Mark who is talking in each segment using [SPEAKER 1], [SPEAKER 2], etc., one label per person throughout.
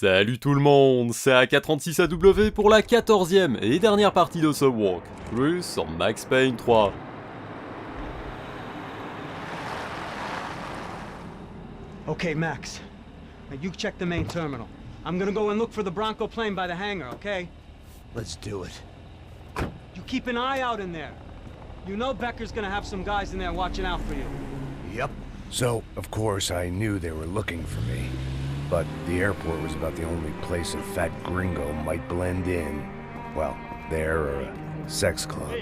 [SPEAKER 1] Salut tout le monde, c'est AK36AW pour la 14e et dernière partie de ce walkthrough sur Max Payne 3.
[SPEAKER 2] Okay, Max. Now you check the main terminal. I'm gonna go and look for the Bronco plane by the hangar, okay?
[SPEAKER 3] Let's do it.
[SPEAKER 2] You keep an eye out in there. You know Becker's gonna have some guys in there watching out for you.
[SPEAKER 3] Yep. So, of course, I knew they were looking for me. But the airport was about the only place a fat gringo might blend in. Well, there or a sex club.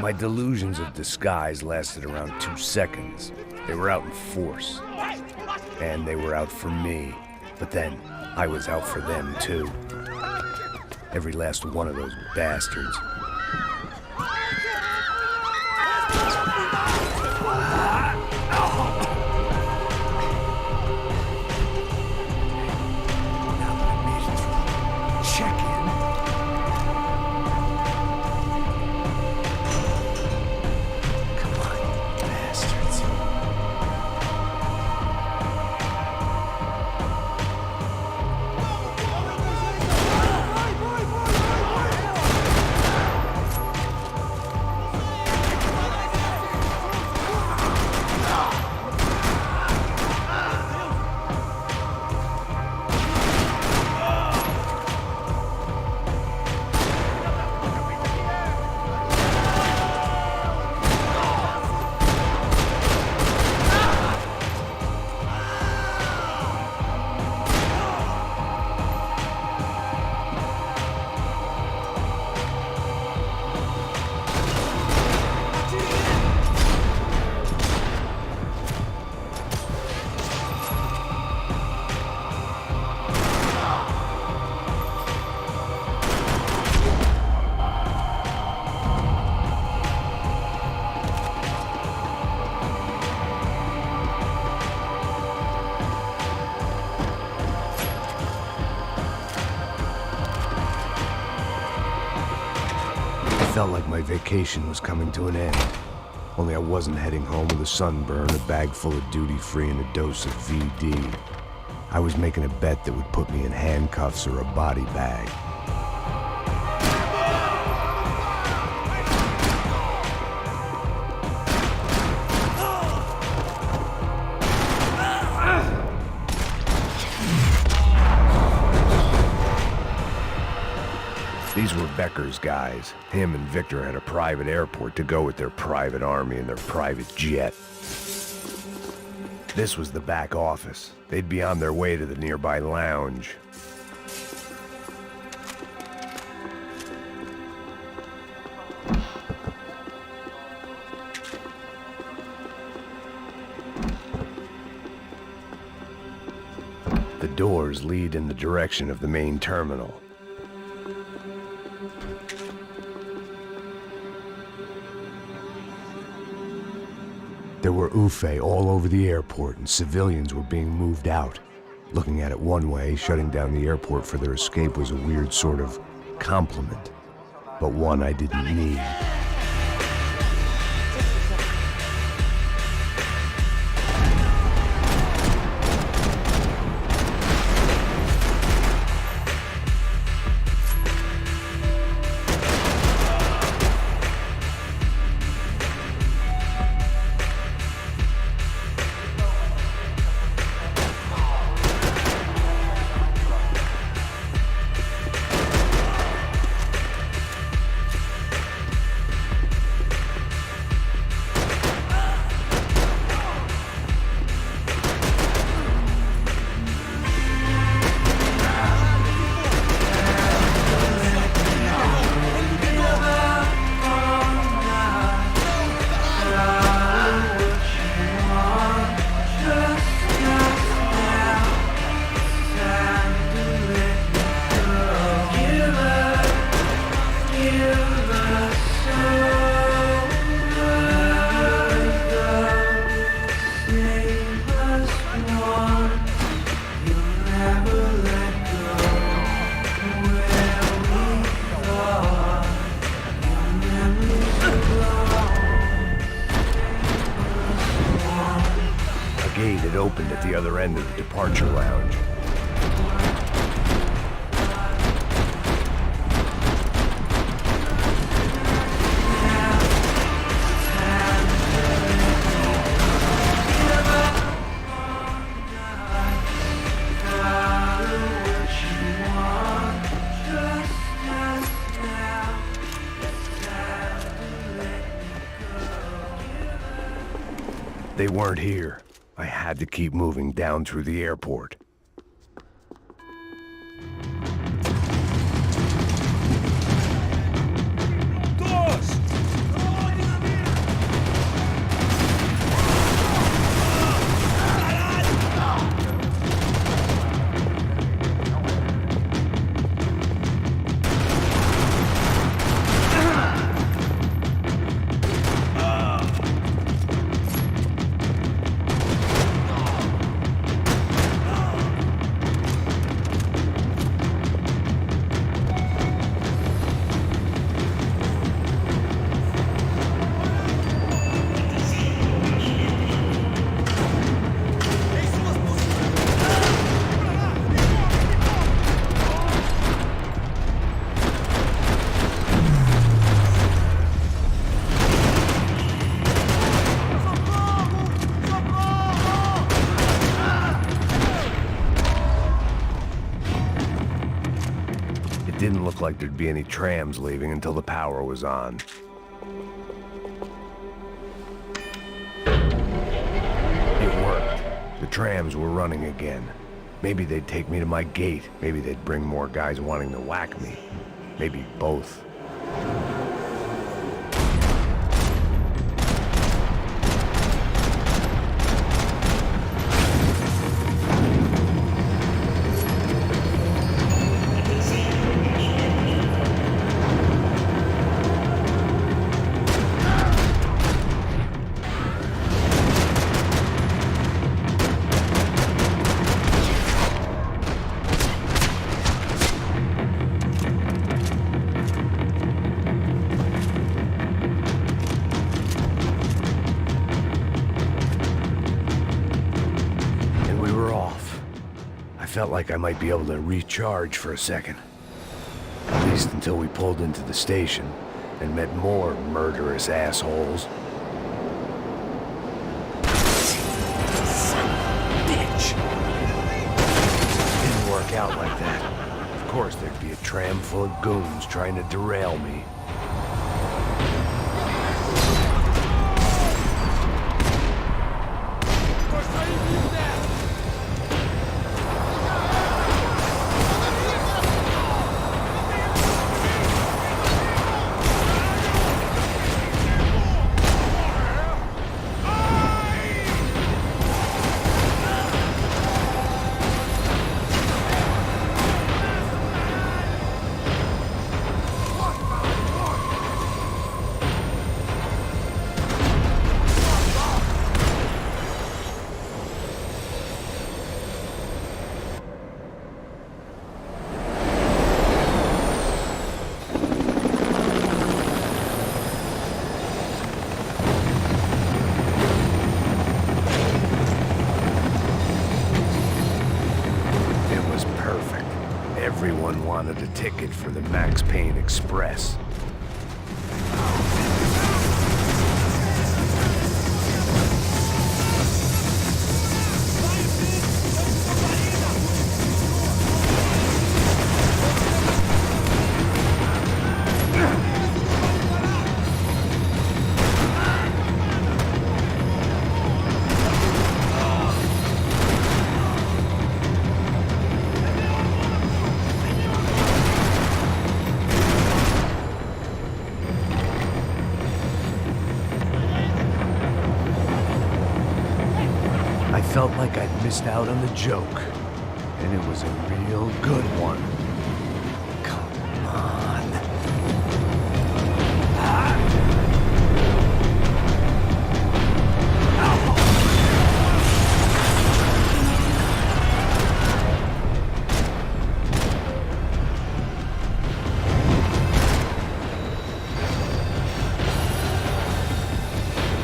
[SPEAKER 3] My delusions of disguise lasted around 2 seconds. They were out in force. And they were out for me. But then, I was out for them too. Every last one of those bastards. Felt like my vacation was coming to an end. Only I wasn't heading home with a sunburn, a bag full of duty-free, and a dose of VD. I was making a bet that would put me in handcuffs or a body bag. These were Becker's guys. Him and Victor had a private airport to go with their private army and their private jet. This was the back office. They'd be on their way to the nearby lounge. The doors lead in the direction of the main terminal. There were UFE all over the airport, and civilians were being moved out. Looking at it one way, shutting down the airport for their escape was a weird sort of compliment, but one I didn't need. gate had opened at the other end of the departure lounge. They weren't here. I had to keep moving down through the airport. It didn't look like there'd be any trams leaving until the power was on. It worked. The trams were running again. Maybe they'd take me to my gate. Maybe they'd bring more guys wanting to whack me. Maybe both. I felt like I might be able to recharge for a second. At least until we pulled into the station and met more murderous assholes.
[SPEAKER 4] Son of a bitch!
[SPEAKER 3] Didn't work out like that. Of course there'd be a tram full of goons trying to derail me. Everyone wanted a ticket for the Max Payne Express. I felt like I'd missed out on the joke, and it was a real good one. Come on.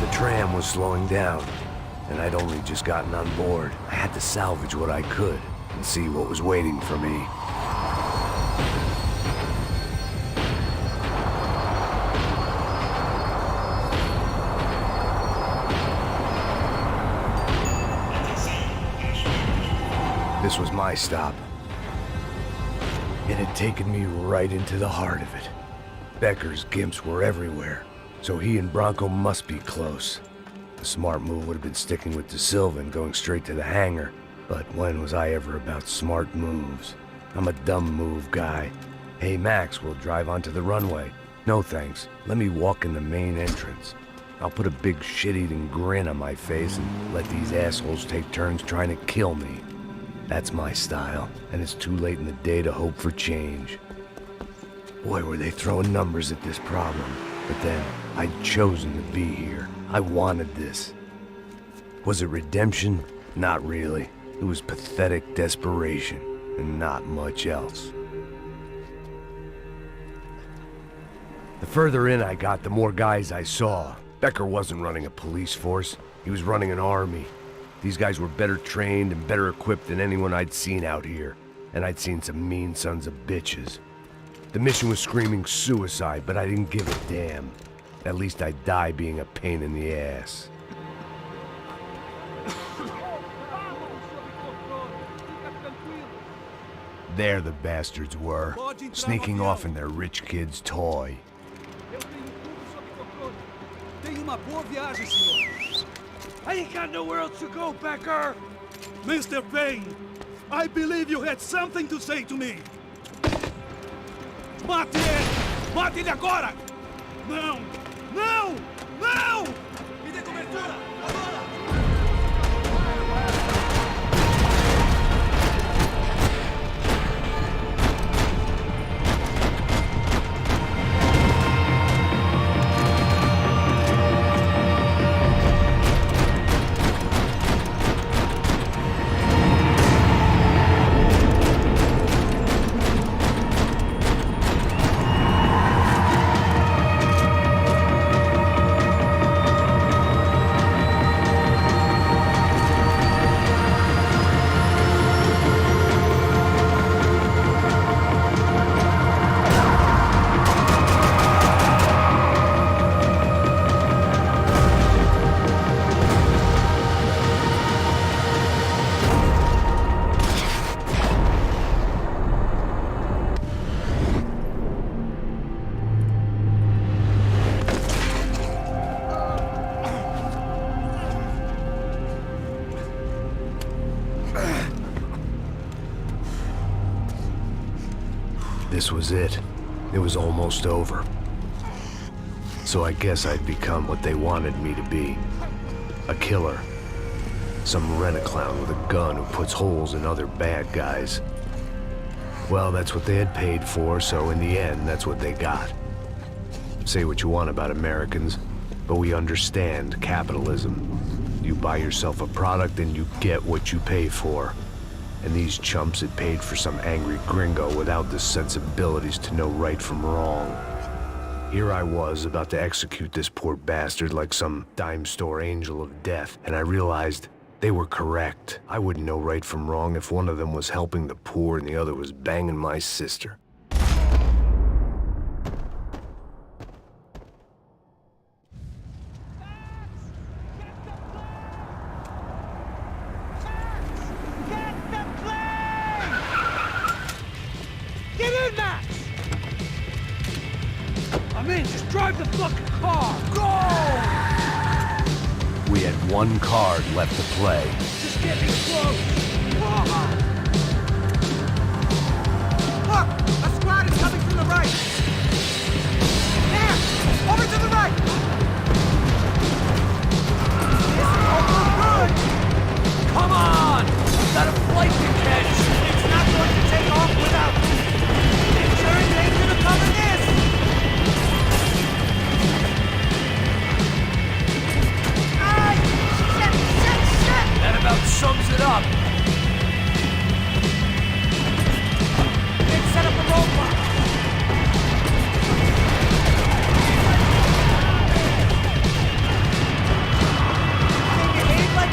[SPEAKER 3] The tram was slowing down. and I'd only just gotten on board. I had to salvage what I could and see what was waiting for me. This was my stop. It had taken me right into the heart of it. Becker's gimps were everywhere, so he and Bronco must be close. The smart move would have been sticking with De Silva and going straight to the hangar, but when was I ever about smart moves? I'm a dumb move guy. Hey Max, we'll drive onto the runway. No thanks, let me walk in the main entrance. I'll put a big shit-eating grin on my face and let these assholes take turns trying to kill me. That's my style, and it's too late in the day to hope for change. Boy, were they throwing numbers at this problem. But then, I'd chosen to be here. I wanted this. Was it redemption? Not really. It was pathetic desperation, and not much else. The further in I got, the more guys I saw. Becker wasn't running a police force. He was running an army. These guys were better trained and better equipped than anyone I'd seen out here. And I'd seen some mean sons of bitches. The mission was screaming suicide, but I didn't give a damn. At least I'd die being a pain in the ass. There the bastards were, sneaking off in their rich kid's toy.
[SPEAKER 4] I ain't got nowhere else to go, Becker! Mr. Payne, I believe you had something to say to me. Mate ele! Mate ele agora! Não! Não! Não! Me dê cobertura! Agora!
[SPEAKER 3] This was it. It was almost over. So I guess I'd become what they wanted me to be. A killer. Some rent-a-clown with a gun who puts holes in other bad guys. Well, that's what they had paid for, so in the end, that's what they got. Say what you want about Americans, but we understand capitalism. You buy yourself a product and you get what you pay for. And these chumps had paid for some angry gringo without the sensibilities to know right from wrong. Here I was, about to execute this poor bastard like some dime store angel of death, and I realized they were correct. I wouldn't know right from wrong if one of them was helping the poor and the other was banging my sister.
[SPEAKER 4] I'm in, just drive the fucking car! Go!
[SPEAKER 3] We had one card left to play.
[SPEAKER 4] Just get me close! Look! A squad is coming from the right! There! Over to the right! This is almost good! Come on! We've got a flight to catch! It's not going to take off without... Insurance ain't gonna cover this! That about sums it up. Let's set up a roadblock. Can you aim like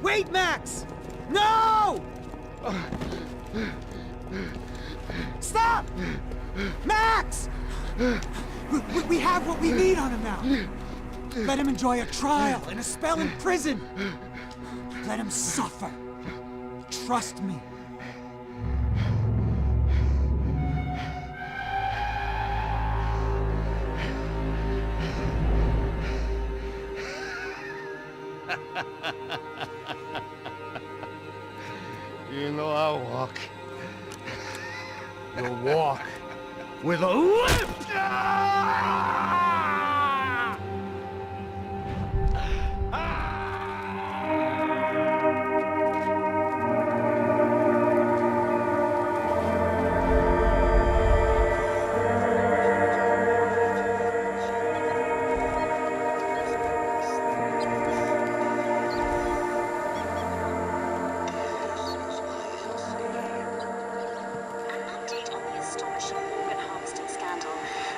[SPEAKER 4] Wait, Max! No! Stop! Max! We have what we need on him now. Let him enjoy a trial and a spell in prison. Let him suffer. Trust me.
[SPEAKER 3] You know I walk. You'll walk with a limp.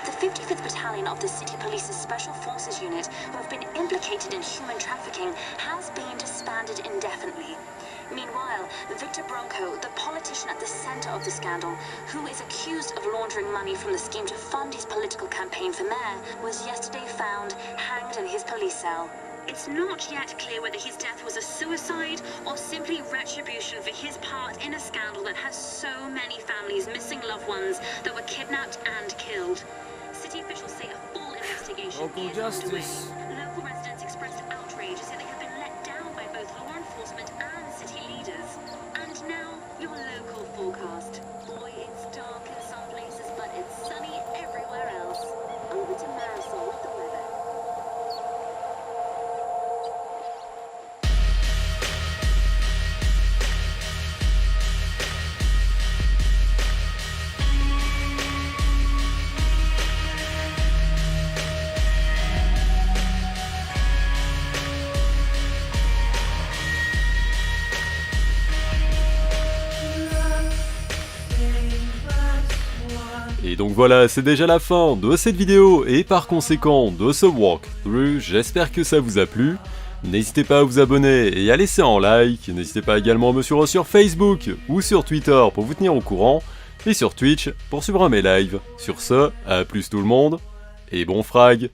[SPEAKER 5] The 55th Battalion of the City Police's Special Forces Unit, who have been implicated in human trafficking, has been disbanded indefinitely. Meanwhile, Victor Bronco, the politician at the center of the scandal, who is accused of laundering money from the scheme to fund his political campaign for mayor, was yesterday found hanged in his police cell. It's not yet clear whether his death was a suicide or simply retribution for his part in a scandal that has so many families missing loved ones that were kidnapped and killed. City officials say a full investigation
[SPEAKER 4] Local
[SPEAKER 5] is
[SPEAKER 4] justice.
[SPEAKER 5] underway. Local residents expressed outrage, saying they have been let down by both law enforcement and city leaders. And now, your local forecast. Boy, it's dark in some places, but it's sunny everywhere else. Over to Marisol with the weather.
[SPEAKER 1] Et donc voilà, c'est déjà la fin de cette vidéo et par conséquent de ce walkthrough. J'espère que ça vous a plu. N'hésitez pas à vous abonner et à laisser un like. N'hésitez pas également à me suivre sur Facebook ou sur Twitter pour vous tenir au courant. Et sur Twitch pour suivre mes lives. Sur ce, à plus tout le monde et bon frag.